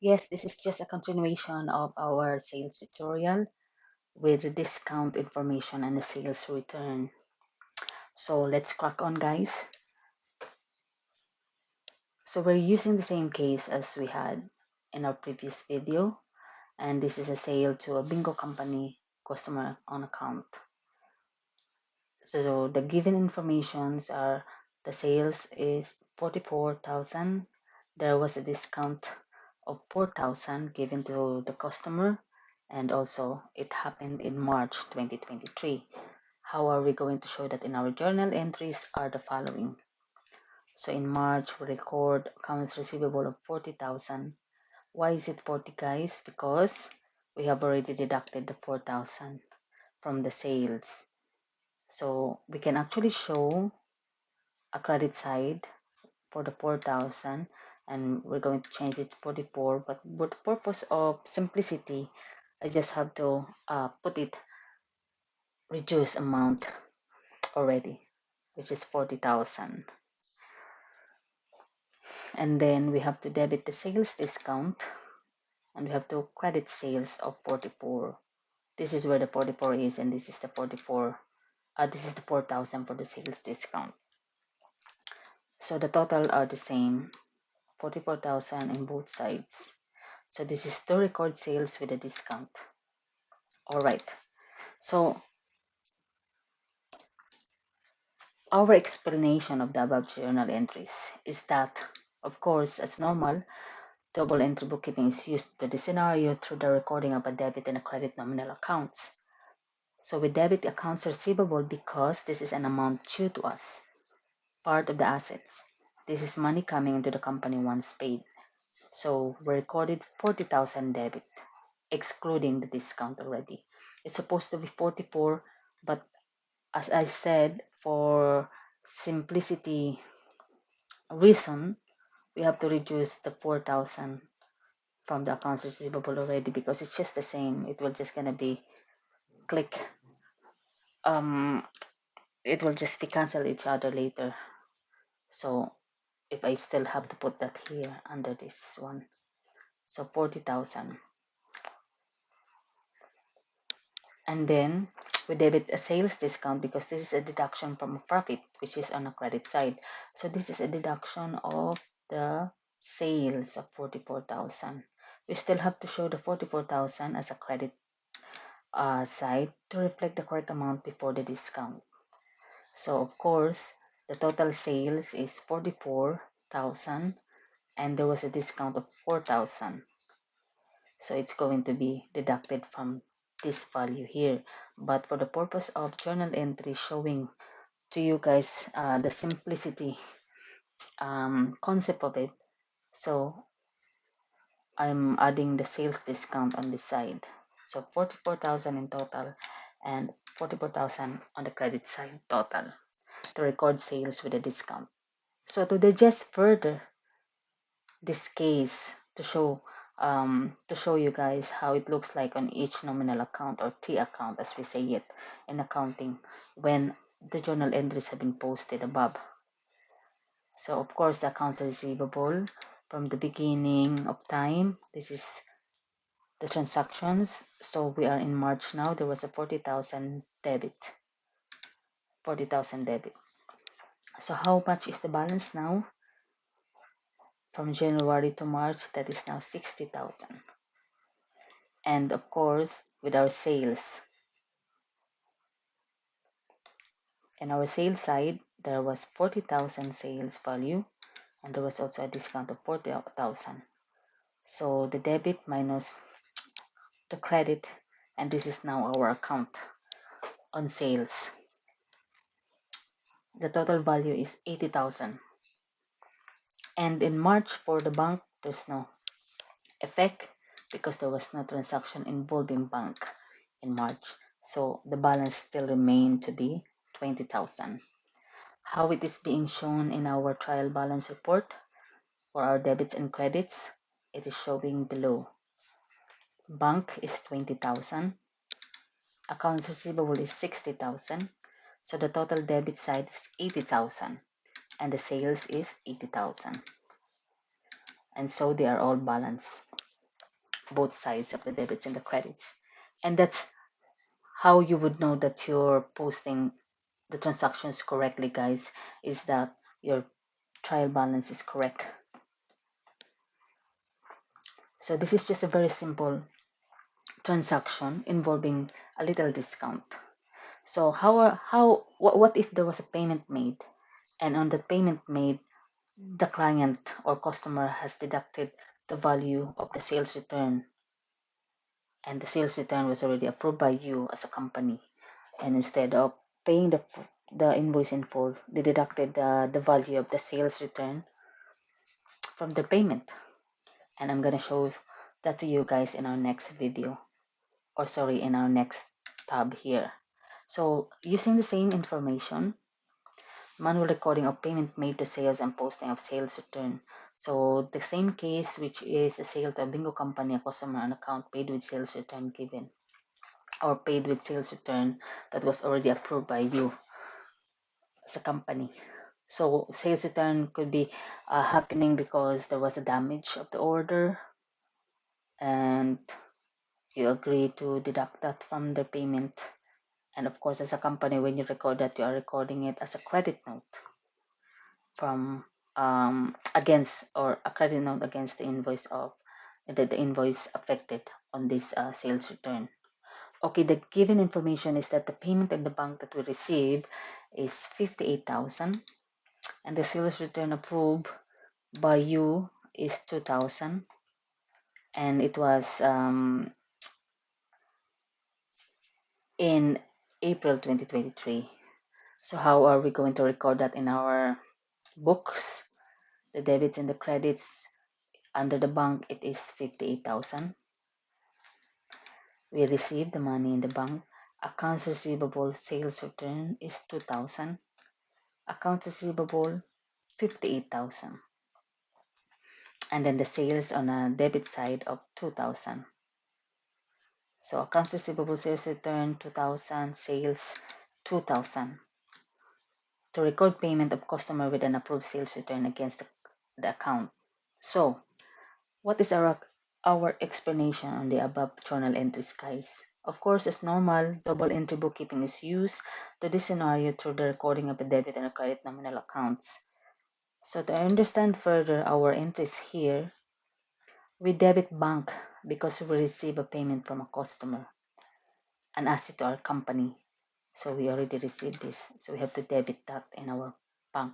Yes, this is just a continuation of our sales tutorial with the discount information and the sales return. So let's crack on, guys. So we're using the same case as we had in our previous video, and this is a sale to a bingo company customer on account. So the given informations are the sales is 44,000. There was a discount of 4,000 given to the customer, and also it happened in March 2023. How are we going to show that in our journal entries are the following. So in March we record accounts receivable of 40,000. Why is it 40, guys? Because we have already deducted the 4,000 from the sales. So we can actually show a credit side for the 4,000, and we're going to change it to 44, but for the purpose of simplicity, I just have to put it reduced amount already, which is 40,000. And then we have to debit the sales discount, and we have to credit sales of 44. This is where the 44 is, and this is the 44. This is the 4,000 for the sales discount. So the total are the same, 44,000 in both sides. So this is to record sales with a discount. All right. So our explanation of the above journal entries is that, of course, as normal, double entry bookkeeping is used to the scenario through the recording of a debit and a credit nominal accounts. So we debit accounts receivable because this is an amount due to us, part of the assets. This is money coming into the company once paid. So we recorded 40,000 debit, excluding the discount already. It's supposed to be 44, but as I said, for simplicity reason, we have to reduce the 4,000 from the accounts receivable already because it's just the same. It will just gonna be click. It will just be cancel each other later. So if I still have to put that here under this one, so 40,000, and then we debit a sales discount because this is a deduction from a profit, which is on a credit side. So this is a deduction of the sales of 44,000. We still have to show the 44,000 as a credit side to reflect the correct amount before the discount. So of course, the total sales is 44,000, and there was a discount of 4,000. So it's going to be deducted from this value here. But for the purpose of journal entry showing to you guys the simplicity concept of it, so I'm adding the sales discount on this side. So 44,000 in total and 44,000 on the credit side total to record sales with a discount. So to digest further this case to show you guys how it looks like on each nominal account or T account as we say it in accounting when the journal entries have been posted above. So of course the accounts receivable from the beginning of time, this is the transactions. So we are in March now, there was a 40,000 debit. 40,000 debit. So how much is the balance now? From January to March, that is now 60,000. And of course, with our sales, in our sales side, there was 40,000 sales value, and there was also a discount of 40,000. So the debit minus the credit, and this is now our account on sales. The total value is 80,000. And in March for the bank, there's no effect because there was no transaction involving bank in March. So the balance still remained to be 20,000. How it is being shown in our trial balance report for our debits and credits, it is showing below. Bank is 20,000. Accounts receivable is 60,000. So the total debit side is 80,000 and the sales is 80,000. And so they are all balanced. both sides of the debits and the credits. And that's how you would know that you're posting the transactions correctly, guys, is that your trial balance is correct. So this is just a very simple transaction involving a little discount. So what if there was a payment made, and on the payment made, the client or customer has deducted the value of the sales return, and the sales return was already approved by you as a company, and instead of paying the invoice in full, they deducted the value of the sales return from the payment. And I'm gonna show that to you guys in our next video, or sorry, in our next tab here. So using the same information, manual recording of payment made to sales and posting of sales return. So the same case, which is a sale to a bingo company, a customer an account paid with sales return given, or paid with sales return that was already approved by you as a company. So sales return could be happening because there was a damage of the order, and you agree to deduct that from the payment. And of course, as a company, when you record that, you are recording it as a credit note from against, or a credit note against the invoice of the invoice affected on this sales return. Okay, the given information is that the payment in the bank that we receive is 58,000, and the sales return approved by you is 2,000, and it was in April 2023. So how are we going to record that in our books? The debits and the credits under the bank, it is 58,000. We received the money in the bank. Accounts receivable sales return is 2,000. Accounts receivable 58,000. And then the sales on a debit side of 2,000. So accounts receivable sales return 2,000, sales 2,000. To record payment of customer with an approved sales return against the account. So what is our explanation on the above journal entries, guys? Of course, as normal, double entry bookkeeping is used to this scenario through the recording of a debit and a credit nominal accounts. So to understand further our entries here, we debit bank because we receive a payment from a customer, an asset to our company. So we already received this. So we have to debit that in our bank,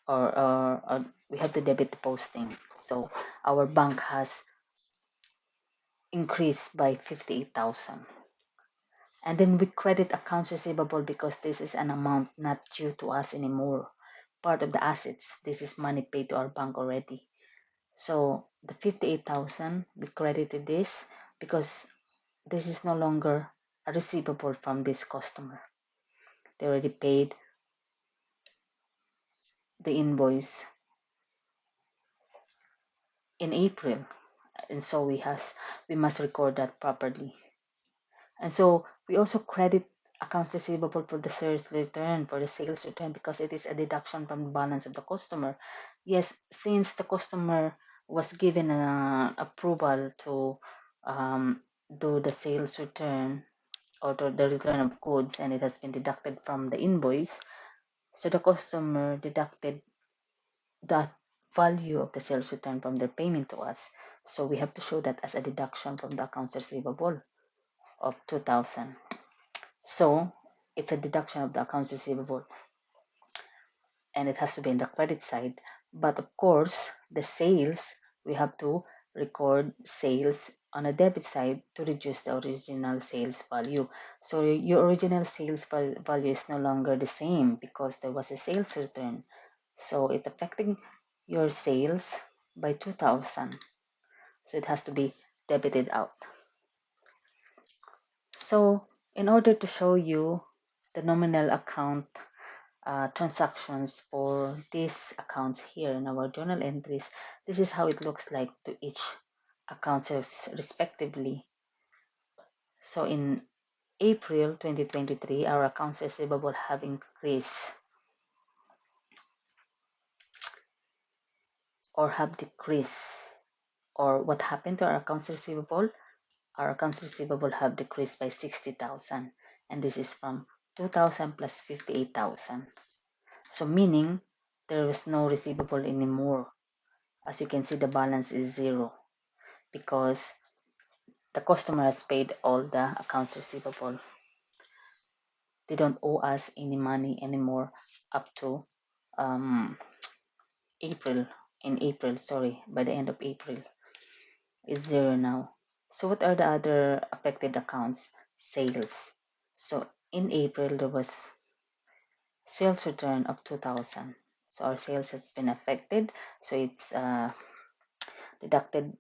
or we have to debit the posting. So our bank has increased by 58,000. And then we credit accounts receivable because this is an amount not due to us anymore. Part of the assets. This is money paid to our bank already. So the 58,000, we credited this because this is no longer a receivable from this customer. They already paid the invoice in April, and so we must record that properly. And so we also credit accounts receivable for the sales return, for the sales return, because it is a deduction from the balance of the customer. Yes, since the customer was given an approval to do the sales return, or to the return of goods, and it has been deducted from the invoice, so the customer deducted that value of the sales return from their payment to us. So we have to show that as a deduction from the accounts receivable of 2,000. So it's a deduction of the accounts receivable, and it has to be in the credit side. But of course, the sales, we have to record sales on a debit side to reduce the original sales value. So your original sales value is no longer the same because there was a sales return. So it's affecting your sales by 2,000. So it has to be debited out. So in order to show you the nominal account transactions for these accounts here in our journal entries, this is how it looks like to each account respectively. So in April 2023, our accounts receivable have increased or have decreased or what happened to our accounts receivable? Our accounts receivable have decreased by 60,000, and this is from 2,000 plus 58,000. So meaning there was no receivable anymore. As you can see, the balance is zero because the customer has paid all the accounts receivable. They don't owe us any money anymore up to um, April. In April, sorry, by the end of April, it's zero now. So what are the other affected accounts? Sales. So in April, there was sales return of 2,000. So our sales has been affected. So it's deducted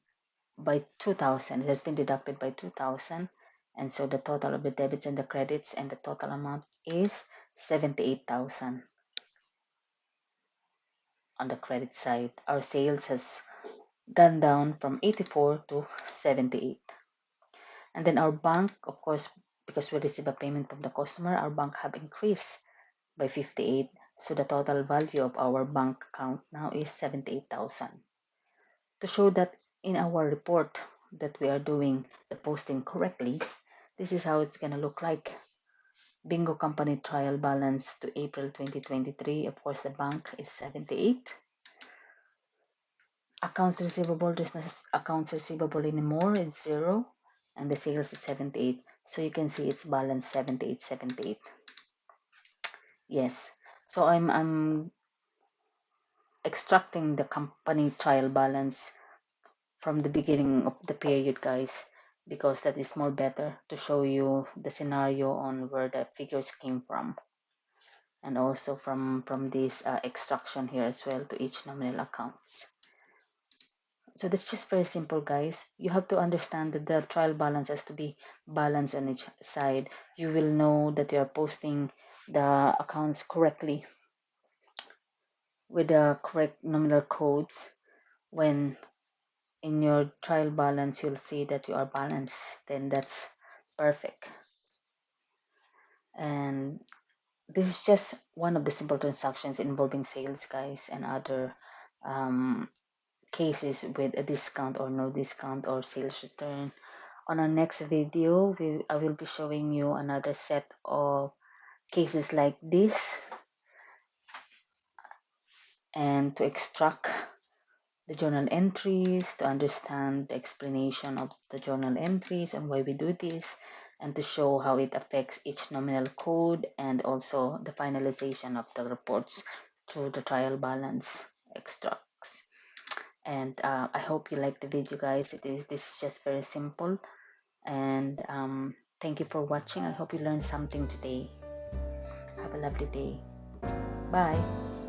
by 2,000. It has been deducted by 2,000. And so the total of the debits and the credits and the total amount is 78,000 on the credit side. Our sales has gone down from 84 to 78. And then our bank, of course, because we receive a payment from the customer, our bank have increased by 58. So the total value of our bank account now is 78,000. To show that in our report that we are doing the posting correctly, this is how it's going to look like. Bingo company trial balance to April 2023. Of course, the bank is 78. Accounts receivable, there's no accounts receivable anymore. It's zero. And the sales is 78. So you can see it's balance 78, 78. Yes. So I'm extracting the company trial balance from the beginning of the period, guys, because that is more better to show you the scenario on where the figures came from, and also from this extraction here as well to each nominal accounts. So that's just very simple, guys. You have to understand that the trial balance has to be balanced on each side. You will know that you are posting the accounts correctly with the correct nominal codes when in your trial balance you'll see that you are balanced. Then that's perfect. And this is just one of the simple transactions involving sales, guys, and other cases with a discount or no discount or sales return. On our next video, I will be showing you another set of cases like this, and to extract the journal entries, to understand the explanation of the journal entries and why we do this, and to show how it affects each nominal code, and also the finalization of the reports through the trial balance extracts. And I hope you like the video, guys. This is just very simple, and thank you for watching. I hope you learned something today. Have a lovely day. Bye.